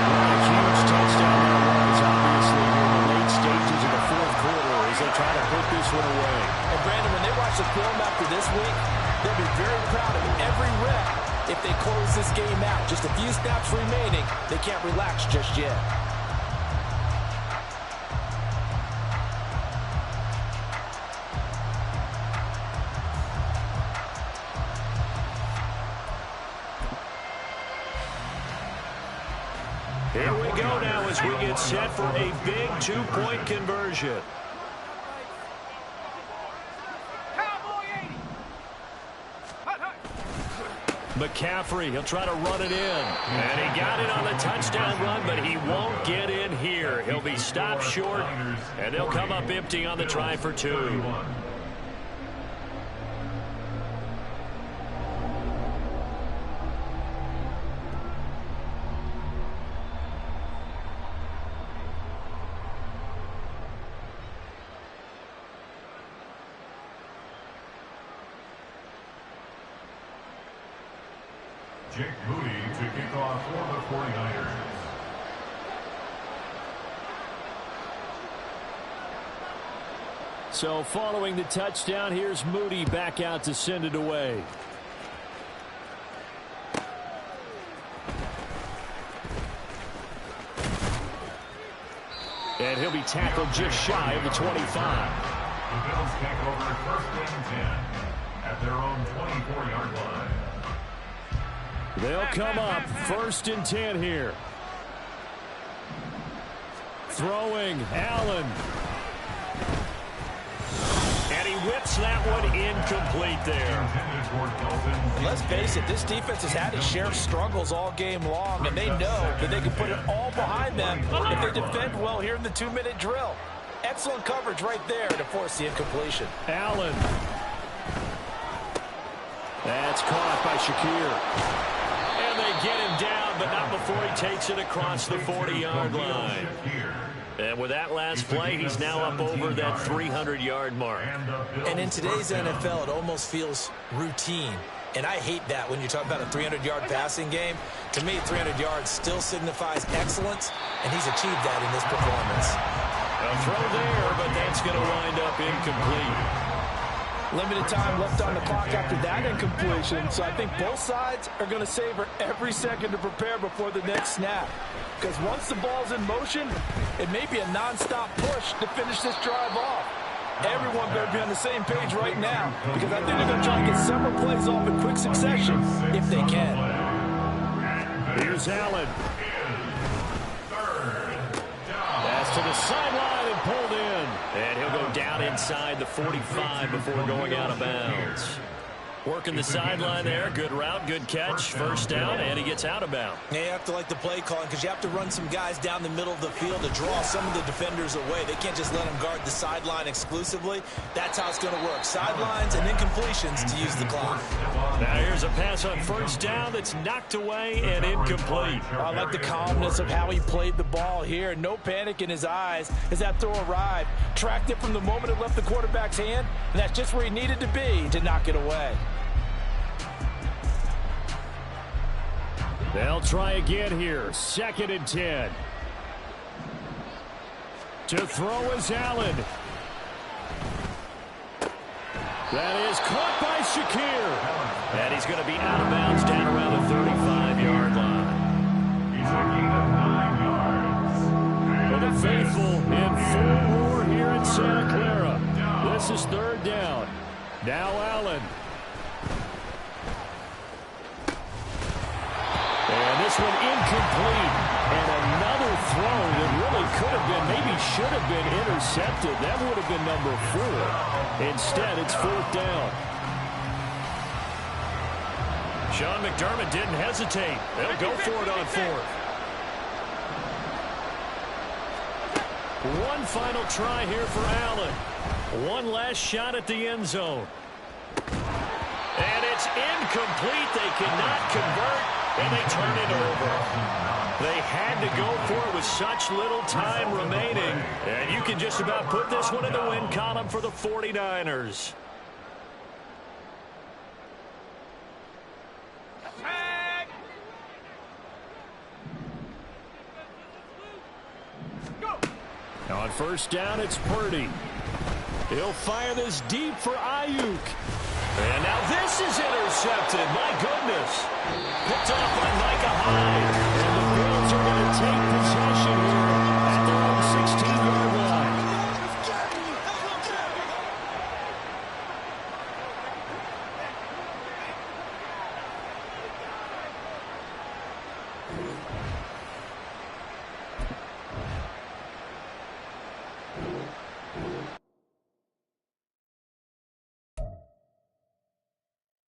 What a huge touchdown that was, obviously, in the late stages of the 4th quarter as they try to put this one away. And Brandon, when they watch the film after this week, they'll be very proud of every rep if they close this game out. Just a few snaps remaining. They can't relax just yet. Here we go now as we get set for a big 2-point conversion. McCaffrey, he'll try to run it in. And he got it on the touchdown run, but he won't get in here. He'll be stopped short, and they'll come up empty on the try for 2. Jake Moody to kick off for the 49ers. So following the touchdown, here's Moody back out to send it away. And he'll be tackled just shy of the 25. The Bills take over 1st and 10 at their own 24-yard line. They'll come up 1st and 10 here. Throwing, Allen. And he whips that one incomplete there. And let's face it, this defense has had its share of struggles all game long, and they know that they can put it all behind them if they defend well here in the 2-minute drill. Excellent coverage right there to force the incompletion. Allen. That's caught by Shakir. And they get him down, but not before he takes it across the 40-yard line. And with that last play, he's now up over that 300-yard mark. And in today's NFL, it almost feels routine. And I hate that when you talk about a 300-yard passing game. To me, 300 yards still signifies excellence, and he's achieved that in this performance. A throw there, but that's going to wind up incomplete. Limited time left on the clock after that incompletion, so I think both sides are going to savor every second to prepare before the next snap. Because once the ball's in motion, it may be a non-stop push to finish this drive off. Everyone better be on the same page right now, because I think they're going to try and get several plays off in quick succession if they can. Here's Allen. Pass to the sideline and pulled in. And he'll go down inside the 45 before going out of bounds. Working the sideline there. Good route, good catch. First down, and he gets out of bounds. Yeah, you have to like the play calling because you have to run some guys down the middle of the field to draw some of the defenders away. They can't just let them guard the sideline exclusively. That's how it's going to work. Sidelines and incompletions to use the clock. Now here's a pass on first down that's knocked away and incomplete. I like the calmness of how he played the ball here. No panic in his eyes as that throw arrived. Tracked it from the moment it left the quarterback's hand, and that's just where he needed to be to knock it away. They'll try again here. 2nd and 10. To throw is Allen. That is caught by Shakir. And he's going to be out of bounds down around the 35-yard line. He's a gain of 9 yards. For the faithful in full roar here in Santa Clara. This is 3rd down. Now Allen. And this one incomplete. And another throw that really could have been, maybe should have been intercepted. That would have been number 4. Instead, it's 4th down. Sean McDermott didn't hesitate. They'll go for it on 4th. One final try here for Allen. One last shot at the end zone. And it's incomplete. They cannot convert, and they turn it over. They had to go for it with such little time remaining. And you can just about put this one in the win column for the 49ers. Tag! Go! On first down, it's Purdy. He'll fire this deep for Ayuk. And now this is intercepted. My goodness. Picked off by Micah Hyde.